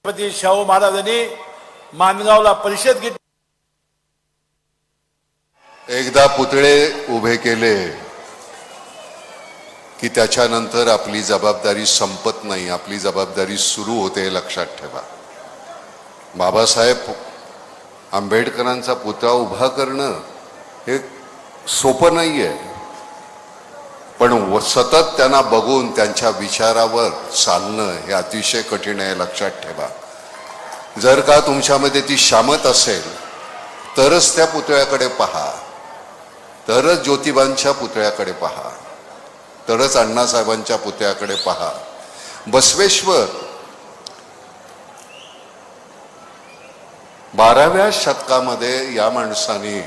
छत्रपती शाहू महाराजांनी माणगावला परिषद घेतली. एकदा पुतळे उभे केले की त्याच्यानंतर आपली जबाबदारी संपत नाही, आपली जबाबदारी सुरू होते, लक्षात ठेवा. बाबासाहेब आंबेडकरांचा पुतळा उभा करणं हे सोपं नाहीये, पण सतत त्यांना बघून त्यांच्या विचारावर चालणं हे अतिशय कठीण आहे, लक्षात ठेवा. जर का तुमच्यामध्ये ती शामत असेल तरच त्या पुतळ्याकडे पहा, तरच ज्योतिबांच्या पुतळ्याकडे पहा, तरच अण्णासाहेबांच्या पुतळ्याकडे पहा. बसवेश्वर 12व्या शतकामध्ये या माणसाने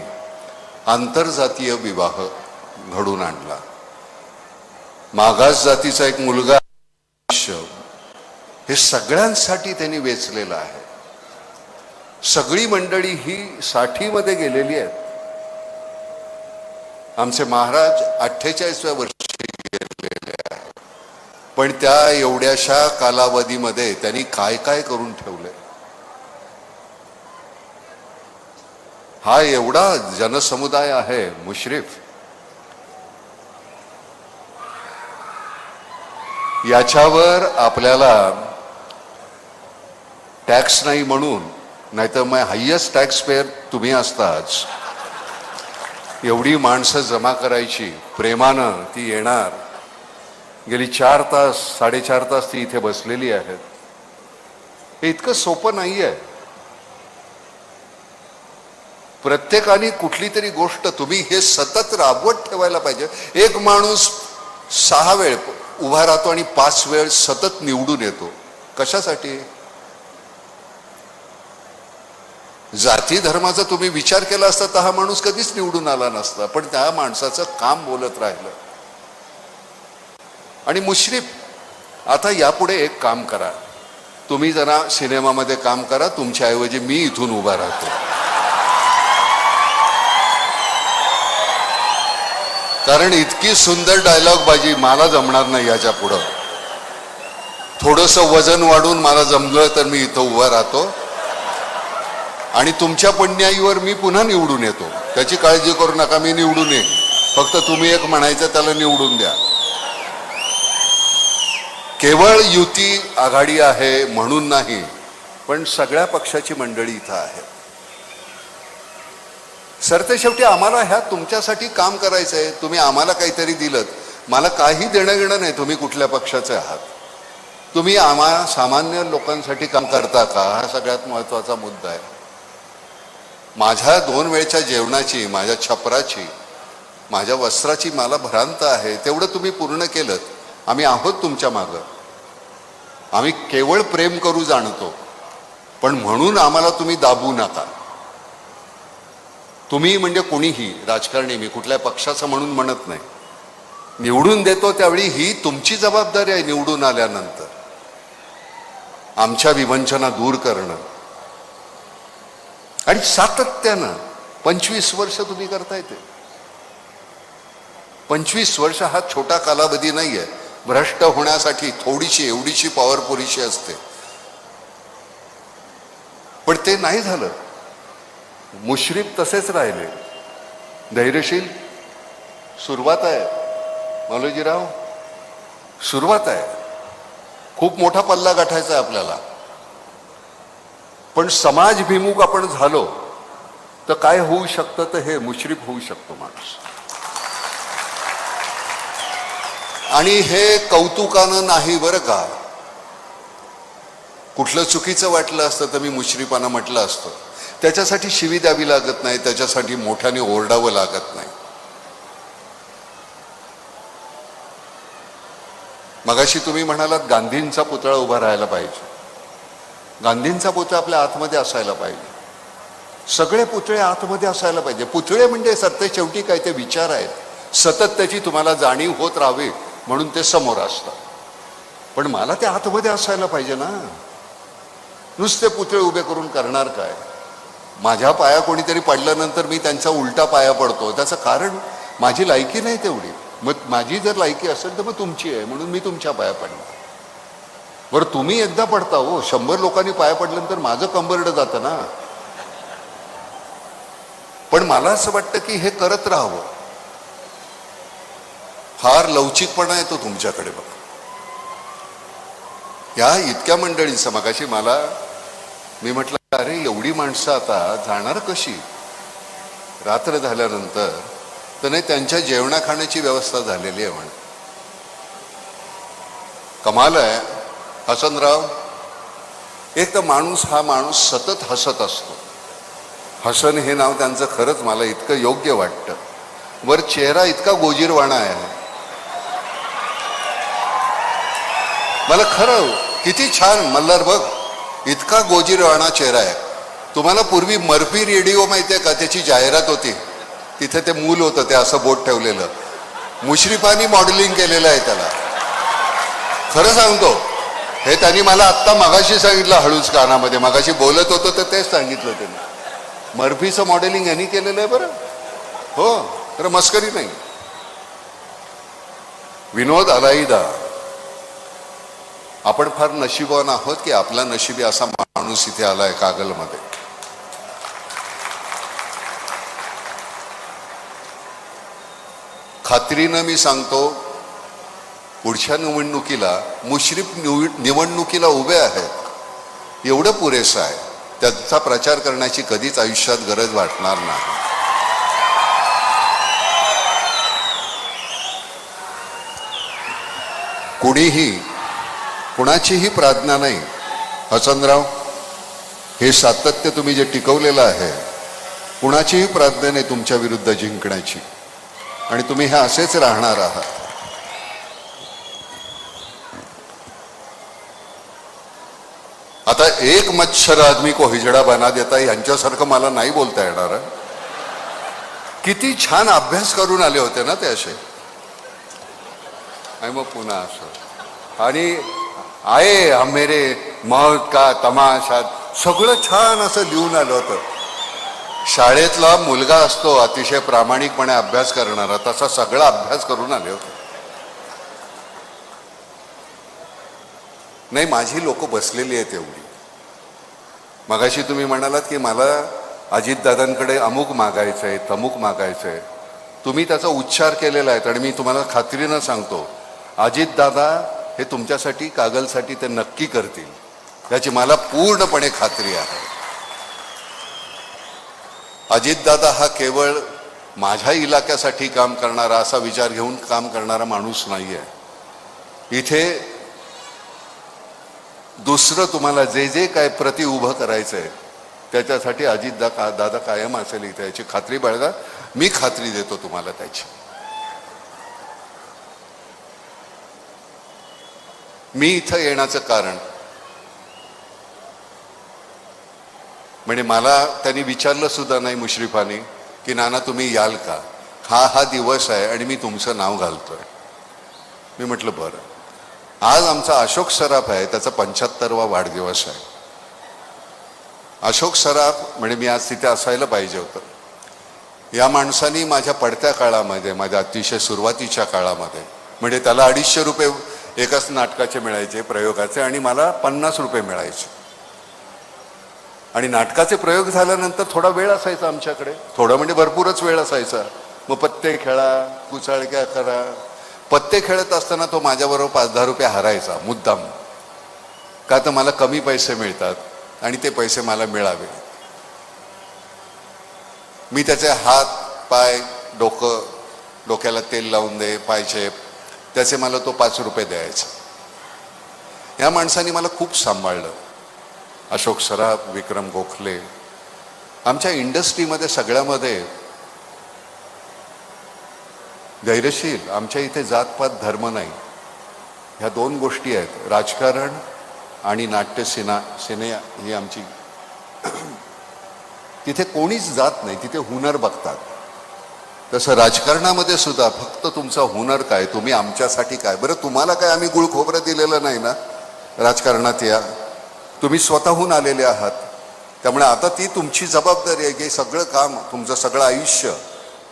आंतरजातीय विवाह घडून आणला. मागास जातीचा एक मुलगा हे सगळ्यांसाठी त्यांनी वेचलेलं आहे. सगळी मंडळी ही 60मध्ये गेलेली आहेत. आमचे महाराज 48व्या वर्षी गेलेले आहेत, पण त्या एवढ्याशा कालावधीमध्ये त्यांनी काय काय करून ठेवले. हा एवढा जनसमुदाय आहे. मुश्रीफ याच्यावर आपल्याला टॅक्स नाही म्हणून, नाहीतर मग हायेस्ट टॅक्स पेअर तुम्ही असताच. एवढी माणसं जमा करायची, प्रेमानं ती येणार. गेली 4 तास 4.5 तास ती इथे बसलेली आहेत. हे इतकं सोपं नाहीये. प्रत्येकाने कुठली तरी गोष्ट तुम्ही हे सतत राबवत ठेवायला पाहिजे. एक माणूस 6 वेळ उभा राहतो आणि 5 वेळ सतत निवडून येतो. कशासाठी? जाती धर्माचा तुम्ही विचार केला असता तर हा माणूस कधीच निवडून आला नसता, पण त्या माणसाचं काम बोलत राहिलं. आणि मुश्रीफ आता यापुढे एक काम करा, तुम्ही जरा सिनेमामध्ये काम करा, तुमच्याऐवजी मी इथून उभा राहतो. कारण इतकी सुंदर डायलॉग बाजी मला जमणार नाही याच्या पुढं. थोडंसं वजन वाढून मला जमलं तर मी इथं उभा राहतो आणि तुमच्या पुण्याईवर मी पुन्हा निवडून येतो. त्याची काळजी करू नका, मी निवडून येईन. फक्त तुम्ही एक म्हणायचं, त्याला निवडून द्या. केवळ युती आघाडी आहे म्हणून नाही, पण सगळ्या पक्षाची मंडळी इथं आहे. सरते शेवटी आम्हाला ह्या तुमच्यासाठी काम करायचं आहे. तुम्ही आम्हाला काहीतरी दिलं, मला काही देणं घेणं नाही तुम्ही कुठल्या पक्षाचे आहात. तुम्ही आम्हा सामान्य लोकांसाठी काम करता का, हा सगळ्यात महत्वाचा मुद्दा आहे. माझ्या 2 वेळच्या जेवणाची, माझ्या छपराची, माझ्या वस्त्राची मला भ्रांत आहे, तेवढं तुम्ही पूर्ण केलं. आम्ही आहोत तुमच्या मागं. आम्ही केवळ प्रेम करू जाणतो, पण म्हणून आम्हाला तुम्ही दाबू नका. तुम्ही म्हणजे कोणीही राजकारणी, मी कुठल्या पक्षाचं म्हणून म्हणत नाही. निवडून देतो त्यावेळी ही तुमची जबाबदारी आहे. निवडून आल्यानंतर आमच्या विवंचना दूर करणं, आणि सातत्यानं 25 वर्ष तुम्ही करताय. ते 25 वर्ष हा छोटा कालावधी नाहीये. भ्रष्ट होण्यासाठी थोडीशी एवढीशी पॉवर पुरेशी असते, पण ते नाही झालं. मुश्रीफ तसेच राहिले धैर्यशील. सुरुवात आहे मौलजीराव, सुरुवात आहे. खूप मोठा पल्ला गाठायचा आहे आपल्याला, पण समाजभिमुख आपण झालो तर काय होऊ शकतं, तर हे मुश्रीफ होऊ शकतो माणूस. आणि हे कौतुकानं नाही बरं का. कुठलं चुकीचं वाटलं असतं तर मी मुश्रीफांना म्हटलं असतं. त्याच्यासाठी शिवी द्यावी लागत नाही, त्याच्यासाठी मोठ्याने ओरडावं लागत नाही. मगाशी तुम्ही म्हणालात गांधींचा पुतळा उभा राहायला पाहिजे. गांधींचा पुतळा आपल्या आतमध्ये असायला पाहिजे. सगळे पुतळे आतमध्ये असायला पाहिजे. पुतळे म्हणजे सत्य शेवटी काय, ते विचार आहेत. सतत त्याची तुम्हाला जाणीव होत राहावी म्हणून ते समोर असतात, पण मला ते आतमध्ये असायला पाहिजे ना. नुसते पुतळे उभे करून करणार काय? माझ्या पाया कोणीतरी पडल्यानंतर मी त्यांचा उलटा पाया पडतो, त्याचं कारण माझी लायकी नाही तेवढी. मग माझी जर लायकी असेल तर मग तुमची आहे, म्हणून मी तुमच्या पाया पडणार. बरं तुम्ही एकदा पडता हो, 100 लोकांनी पाया पडल्यानंतर माझं कंबरडं जातं ना. पण मला असं वाटतं की हे करत राहावं. फार लवचिकपणा येतो तुमच्याकडे बघ. या इतक्या मंडळींचं मगाशी मी म्हटलं अरे एवढी माणसं आता जाणार कशी रात्र झाल्यानंतर. तर नाही, त्यांच्या जेवणा खाण्याची व्यवस्था झालेली आहे म्हण. कमाल आहे हसनराव. एक तर हा माणूस सतत हसत असतो. हसन हे नाव त्यांचं खरंच मला इतकं योग्य वाटतं. वर चेहरा इतका गोजीरवाणा आहे. मला खरं किती छान मल्हार बघ, इतका गोजीरवाणा चेहरा आहे. तुम्हाला पूर्वी मर्फी रेडिओ माहितीये का, त्याची जाहिरात होती. तिथे ते मूल होतं, ते असं बोट ठेवलेलं. मुश्रीफानी मॉडेलिंग केलेलं आहे त्याला. खरं सांगतो, हे त्यांनी मला आत्ता मगाशी सांगितलं हळूच कानामध्ये. मगाशी बोलत होतो तर तेच सांगितलं त्यांनी. मर्फीचं मॉडेलिंग यांनी केलेलं आहे बरं. हो, तर मस्करी नाही. विनोद अलाईदा, आपण फार नशिबवान आहोत की आपला नशिबी असा माणूस इथे आलाय कागलमध्ये. खात्रीनं मी सांगतो, पुढच्या निवडणुकीला मुश्रीफ निवडणुकीला उभे आहेत एवढं पुरेसं आहे. त्याचा प्रचार करण्याची कधीच आयुष्यात गरज वाटणार नाही. कुणाचीही प्राज्ञा नाही. हसनराव, हे सातत्य तुम्ही जे टिकवलेलं आहे, कुणाचीही प्राज्ञा नाही तुमच्या विरुद्ध जिंकण्याची. आणि तुम्ही हे असेच राहणार आहात. आता एक मच्छर आदमी को हिजडा बना देता, यांच्यासारखं मला नाही बोलता येणार. किती छान अभ्यास करून आले होते ना ते असे. आणि मग पुन्हा असं. आणि आये हम मेरे मौत का तमाशा, सगळं छान असं लिहून आलं होतं. शाळेतला मुलगा असतो अतिशय प्रामाणिकपणे अभ्यास करणारा, तसा सगळा अभ्यास करून आले होते. नाही, माझी लोक बसलेली आहेत एवढी. मगाशी तुम्ही म्हणालात की मला अजितदादांकडे अमुक मागायचंय, तमुक मागायचंय. तुम्ही त्याचा उच्चार केलेला आहे आणि मी तुम्हाला खात्रीनं सांगतो, अजितदादा हे तुमच्यासाठी, कागलसाठी ते नक्की करतील, याची मला पूर्णपणे खात्री आहे. अजितदादा हा केवळ माझ्या इलाक्यासाठी काम करणारा, असा विचार घेऊन काम करणारा माणूस नाहीये. इथे दुसरं तुम्हाला जे जे काय प्रति उभं करायचंय त्याच्यासाठी अजितदादा कायम असेल इथे, याची खात्री बाळगा. मी खात्री देतो तुम्हाला त्याची. मी इथं येण्याचं कारण म्हणजे मला त्यांनी विचारलं सुद्धा नाही मुश्रीफानी की नाना तुम्ही याल का, हा दिवस आहे आणि मी तुमचं नाव घालतोय. मी म्हटलं बरं. आज आमचा अशोक सराफ आहे, त्याचा 75वा वाढदिवस आहे. अशोक सराफ म्हणजे मी आज तिथे असायला पाहिजे होतं. या माणसानी माझ्या पडत्या काळामध्ये, माझ्या अतिशय सुरुवातीच्या काळामध्ये, म्हणजे त्याला 250 रुपये एकाच नाटकाचे मिळायचे प्रयोगाचे आणि मला 50 रुपये मिळायचे. आणि नाटकाचे प्रयोग झाल्यानंतर थोडा वेळ असायचा आमच्याकडे, थोडा म्हणजे भरपूरच वेळ असायचा. मग पत्ते खेळा, कुचाळक्या करा. पत्ते खेळत असताना तो माझ्याबरोबर 5-10 रुपये हरायचा मुद्दाम, का तर मला कमी पैसे मिळतात आणि ते पैसे मला मिळावे. मी त्याचे हात, पाय, डोक्याला तेल लावून दे, पायचे, त्याचे मला तो 5 रुपये द्यायचा. या माणसाने मला खूप सांभाळलं. अशोक सराफ, विक्रम गोखले, आमच्या इंडस्ट्रीमध्ये सगळ्यामध्ये धैर्यशील. आमच्या इथे जातपात धर्म नाही, ह्या 2 गोष्टी आहेत. राजकारण आणि नाट्यसेने ही आमची. तिथे कोणीच जात नाही, तिथे हुनर बघतात. तसं राजकारणामध्ये सुद्धा फक्त तुमचा हुनर काय, तुम्ही आमच्यासाठी काय. बरं, तुम्हाला काय आम्ही गुळ खोबरं दिलेलं नाही ना राजकारणात. या तुम्ही स्वतःहून आलेले आहात. त्यामुळे आता ती तुमची जबाबदारी आहे की सगळं काम, तुमचं सगळं आयुष्य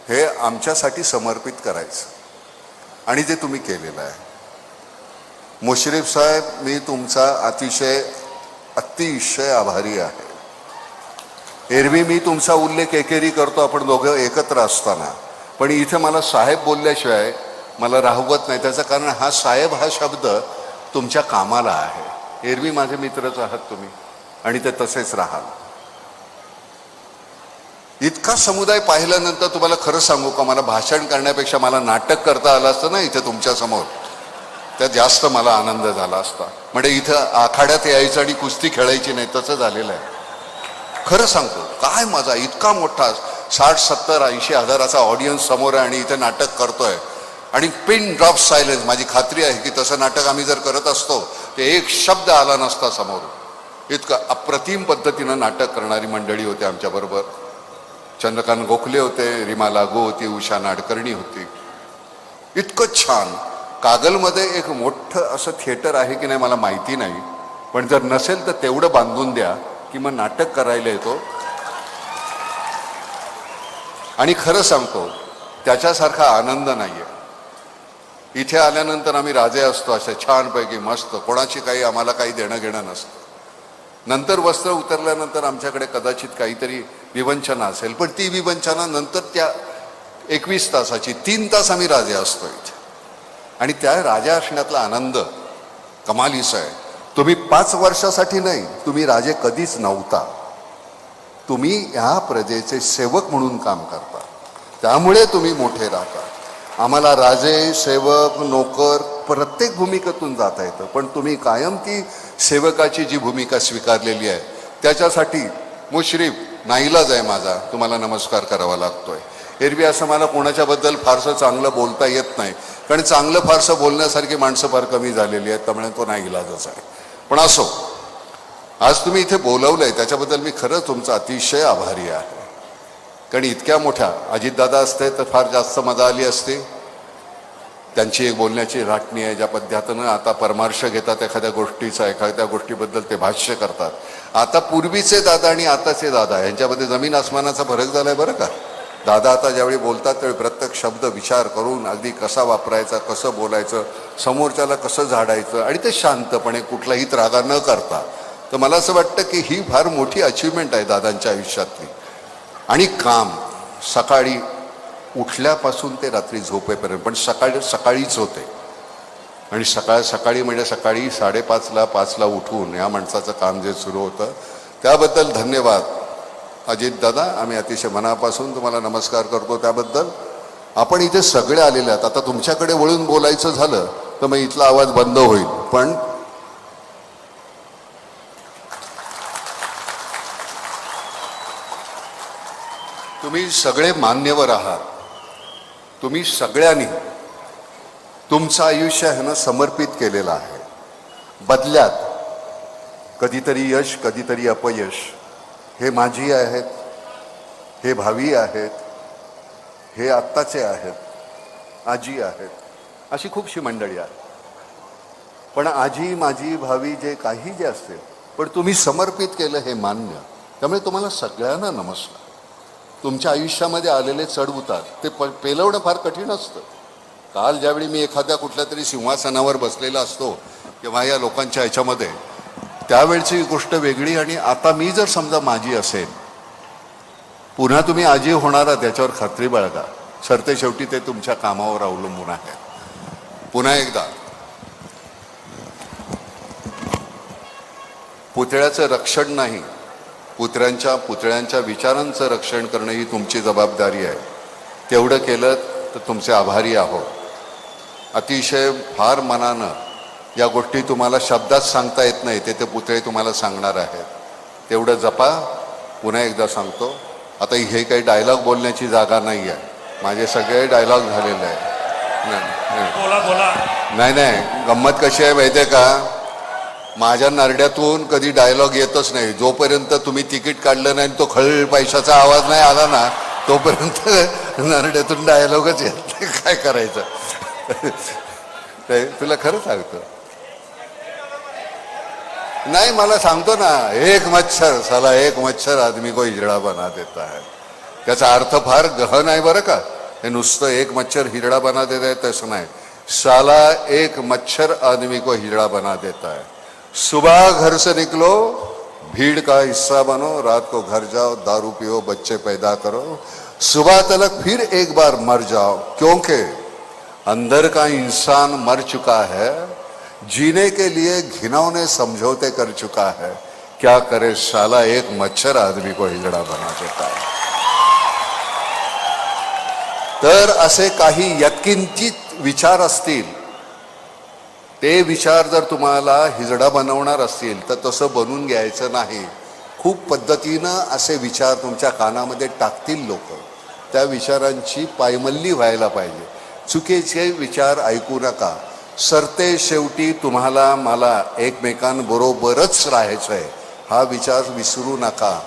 हे आमच्यासाठी समर्पित करायचं. आणि ते तुम्ही केलेलं आहे. मुश्रीफ साहेब, मी तुमचा अतिशय आभारी आहे. एरवी मी तुमचा उल्लेख एकेरी करतो आपण दोघं एकत्र असताना, पण इथे मला साहेब बोलल्याशिवाय मला राहवत नाही. त्याचं कारण हा साहेब हा शब्द तुमच्या कामाला आहे. एरवी माझे मित्रच आहात तुम्ही आणि ते तसेच राहाल. इतका समुदाय पाहिल्यानंतर तुम्हाला खरं सांगू का, मला भाषण करण्यापेक्षा मला नाटक करता आलं असतं ना इथे तुमच्या समोर, त्यात जास्त मला आनंद झाला असता. म्हणजे इथं आखाड्यात यायचं आणि कुस्ती खेळायची नाही तसं झालेलं आहे. खरं सांगतो, काय मजा, इतका मोठा 60, 70, 80 हजाराचा ऑडियन्स समोर आहे आणि इथे नाटक करतोय आणि पिन ड्रॉप सायलेन्स. माझी खात्री आहे की तसं नाटक आम्ही जर करत असतो ते एक शब्द आला नसता समोर. इतकं अप्रतिम पद्धतीनं नाटक करणारी मंडळी होती आमच्याबरोबर. चंद्रकांत गोखले होते, रीमा लागू होती, उषा नाडकर्णी होती. इतकं छान. कागलमध्ये एक मोठं असं थिएटर आहे की नाही मला माहिती नाही, पण जर नसेल तर तेवढं बांधून द्या की मग नाटक करायला येतो. आणि खरं सांगतो त्याच्यासारखा आनंद नाहीये. इथे आल्यानंतर आम्ही राजे असतो असे छानपैकी मस्त, कोणाची काही आम्हाला काही देणं घेणं नसतं. नंतर वस्त्र उतरल्यानंतर आमच्याकडे कदाचित काहीतरी विवंचना असेल, पण ती विवंचना नंतर त्या 21 तासाची 3 तास आम्ही राजे असतो इथे. आणि त्या राजा असण्यातला आनंद कमालीचा आहे. तुम्ही 5 वर्षासाठी नाही, तुम्ही राजे कधीच नव्हता. तुम्ही ह्या प्रजेचे सेवक म्हणून काम करता, त्यामुळे तुम्ही मोठे राहता. आम्हाला राजे, सेवक, नोकर प्रत्येक भूमिकेतून जाता येतं, पण तुम्ही कायम ती सेवकाची जी भूमिका स्वीकारलेली आहे त्याच्यासाठी मुश्रीफ नाईलाज आहे माझा, तुम्हाला नमस्कार करावा लागतोय. एरवी असं मला कोणाच्याबद्दल फारसं चांगलं बोलता येत नाही, कारण चांगलं फारसं बोलण्यासारखी माणसं फार कमी झालेली आहेत, त्यामुळे तो नाईलाजच आहे. पण असो, आज तुम्ही इथे बोलवलंय त्याच्याबद्दल मी खरंच तुमचा अतिशय आभारी आहे. कारण इतक्या मोठ्या अजितदादा असते तर फार जास्त मजा आली असती. त्यांची एक बोलण्याची राटणी आहे, ज्या पद्धतीनं आता परामर्श घेतात एखाद्या गोष्टीचा, एखाद्या गोष्टीबद्दल ते भाष्य करतात. आता पूर्वीचे दादा आणि आताचे दादा यांच्यामध्ये जमीन आसमानाचा फरक झालाय बरं का. दादा आता ज्यावेळी बोलतात त्यावेळी प्रत्येक शब्द विचार करून अगदी कसा वापरायचा, कसं बोलायचं, समोरच्याला कसं झाडायचं, आणि ते शांतपणे कुठलाही त्रागा न करता. तर मला असं वाटतं की ही फार मोठी अचिव्हमेंट आहे दादांच्या आयुष्यातली. आणि काम सकाळी उठल्यापासून ते रात्री झोपेपर्यंत, पण सकाळीच होते. आणि सकाळी म्हणजे सकाळी 5:30ला 5ला उठून या माणसाचं काम जे सुरू होतं त्याबद्दल धन्यवाद अजितदादा. आम्ही अतिशय मनापासून तुम्हाला नमस्कार करतो त्याबद्दल. आपण इथे सगळे आलेले आहात. आता तुमच्याकडे वळून बोलायचं झालं तर मग इथला आवाज बंद होईल, पण तुम्ही सगळे मान्यवर आहात. तुम्ही सगळ्यांनी तुमचं आयुष्य ह्यानं समर्पित केलेलं आहे. बदल्यात कधीतरी यश, कधीतरी अपयश. हे माझी आहेत, हे भावी आहेत, हे आत्ताचे आहेत, आजी आहेत, अशी खूपशी मंडळी आहेत. पण आजी, माझी, भावी जे काही जे असते, पण तुम्ही समर्पित केलं हे मान्य. त्यामुळे तुम्हाला सगळ्यांना नमस्कार. तुमच्या आयुष्यामध्ये आलेले चढउतार ते पेलवणं फार कठीण असतं. काल ज्यावेळी मी एखाद्या कुठल्या तरी सिंहासनावर बसलेला असतो किंवा या लोकांच्या ह्याच्यामध्ये, त्यावेळची गोष्ट वेगळी. आणि आता मी जर समजा माझी असेल, पुन्हा तुम्ही आजी होणार आहात याच्यावर खात्री बाळगा. सरते शेवटी ते तुमच्या कामावर अवलंबून आहे. पुन्हा एकदा पुतळ्याचं रक्षण नाही, पुतळ्यांच्या विचारांचं रक्षण करणं ही तुमची जबाबदारी आहे. तेवढं केलं तर तुमचे आभारी आहोत. अतिशय फार मनानं या गोष्टी तुम्हाला शब्दात सांगता येत नाही, ते पुतळे तुम्हाला सांगणार आहेत. तेवढं जपा. पुन्हा एकदा सांगतो, आता हे काही डायलॉग बोलण्याची जागा नाही आहे. माझे सगळे डायलॉग झालेले आहे. नाही, गंमत कशी आहे माहिती आहे का, माझ्या नरड्यातून कधी डायलॉग येतच नाही. जोपर्यंत तुम्ही तिकीट काढलं नाही, तो खळ पैशाचा आवाज नाही आला ना, तोपर्यंत नरड्यातून डायलॉगच येत नाही. काय करायचं तुला खरं सांगतो. नाही, मला सांगतो ना, एक मच्छर आदमी को हिजड़ा बना देता है. त्याचा अर्थ फार गहन आहे बरं का. हे नुसतं एक मच्छर हिजड़ा बना देत आहे तसं नाही. साला एक मच्छर आदमी को हिजड़ा बना देता है। सुबह घर से निकलो, भीड़ का हिस्सा बनो, रात को घर जाओ, दारू पियो, बच्चे पैदा करो, सुबह तलक फिर एक बार मर जाओ, क्योंकि अंदर का इंसान मर चुका है, जीने के लिए घिनौने समझौते कर चुका है। क्या करे साला एक मच्छर आदमी को हिजड़ा बना देता है। तर असे काही यत्किंचित विचार असतील, ते विचार जर तुम्हाला हिजडा बनवणार असतील तर तसं बनवून घ्यायचं नाही। खूप पद्धतीनं असे विचार तुमच्या कानामध्ये टाकतील लोक, त्या विचारांची पायमल्ली व्हायला पाहिजे। चुकीचे विचार ऐकू नका। सरते शेवटी तुम्हाला मला एकमेकांबरोबरच राहायचं आहे, हा विचार विसरू नका।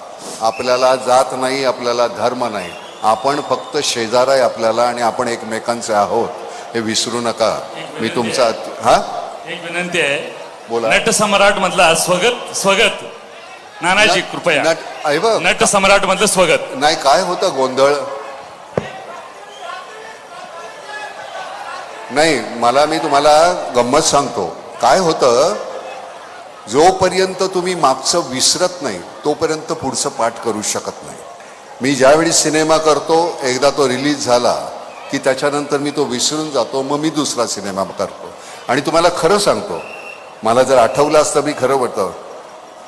आपल्याला जात नाही, आपल्याला धर्म नाही, आपण फक्त शेजार आहे आपल्याला, आणि आपण एकमेकांचे आहोत, हे विसरू नका। मी तुमचा हा एक विनंती आहे, बोला। नट सम्राट मधला स्वगत नानाजी कृपया नट सम्राट मधलं स्वगत नाही। काय होतं गोंधळ नाही, मी तुम्हाला गंमत सांगतो। काय होतं, जोपर्यंत तुम्ही मागचं विसरत नाही तोपर्यंत पुढचं पाठ करू शकत नाही। मी ज्यावेळी सिनेमा करतो, एकदा तो रिलीज झाला की त्याच्यानंतर मी तो विसरून जातो, मग मी दुसरा सिनेमा करतो। आणि तुम्हाला खरं सांगतो, मला जर आठवलं असतं मी खरं होतं,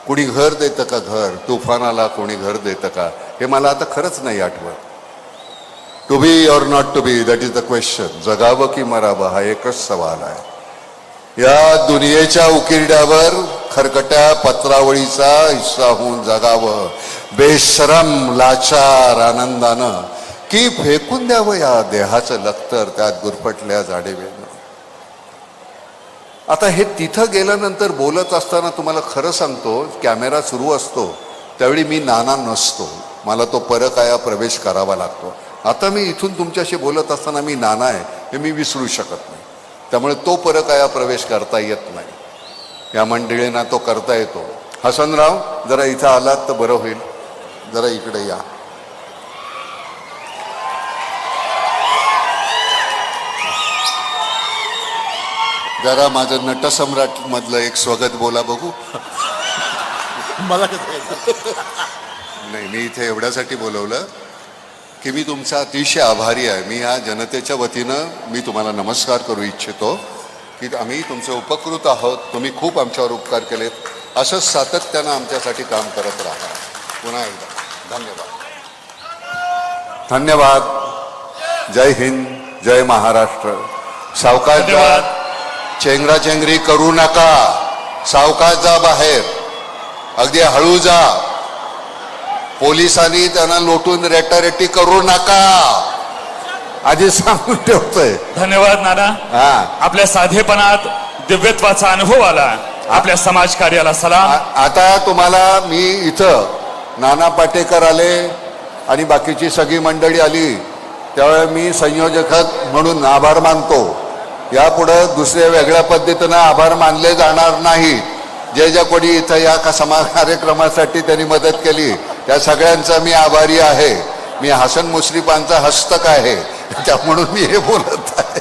कोणी घर देतं का घर, तुफानाला कोणी घर देतं का, हे मला आता खरंच नाही आठवत। To be or not to be, that is the question. जगावं की मरावं हा एकच सवाल आहे। या दुनियेच्या उकिरड्यावर खरकट्या पत्रावळीचा हिस्सा होऊन जगावं, बेशरम लाचार आनंदानं, की फेकून द्यावं या देहाचं लखतर त्यात गुरफटल्या जाडेवेनं। आता हे तिथं गेल्यानंतर बोलत असताना तुम्हाला खरं सांगतो, कॅमेरा सुरू असतो त्यावेळी मी नाना नसतो, मला तो परकाया प्रवेश करावा लागतो। आता मी इथून तुमच्याशी बोलत असताना मी नाना आहे हे मी विसरू शकत नाही, त्यामुळे तो परकाया प्रवेश करता येत नाही। या मंडळींना तो करता येतो। हसनराव जरा इथं आलात तर बरं होईल, जरा इकडे या। जरा माझं नटसम्राट मधलं एक स्वगत बोला बघू। मला कसं नाही, मी इथे एवढ्यासाठी बोलवलं की मी तुमचा अतिशय आभारी आहे। मी या जनतेच्या वतीनं मी तुम्हाला नमस्कार करू इच्छितो की आम्ही तुमचे उपकृत आहोत, तुम्ही खूप आमच्यावर उपकार केलेत, असंच सातत्यानं आमच्यासाठी काम करत राहा। पुन्हा एकदा धन्यवाद। धन्यवाद। जय हिंद, जय महाराष्ट्र। सावकाश जा, चेंगराचेंगरी करू नका, सावकाश जा बाहेर, अगदी हळू जा। पोलिसांनी त्यांना लोटून रेटारेटी करू नका, आधी सांगून ठेवतोय। धन्यवाद नाना। आपल्या साधेपणात दिव्यत्वाचा अनुभव आला, आपल्या समाजकार्याला सलाम। आता तुम्हाला मी इथं नाना पाटेकर आले आणि बाकीची सगळी मंडळी आली, त्यावेळी मी संयोजक म्हणून आभार मानतो। यापुढे दुसऱ्या वेगळ्या पद्धतीनं आभार मानले जाणार नाही। जे ज्या कोणी इथं या कार्यक्रमासाठी त्यांनी मदत केली त्या सगळ्यांचा मी आभारी आहे। मी हसन मुश्रीफांचा हस्तक आहे, त्या म्हणून मी हे बोलत आहे।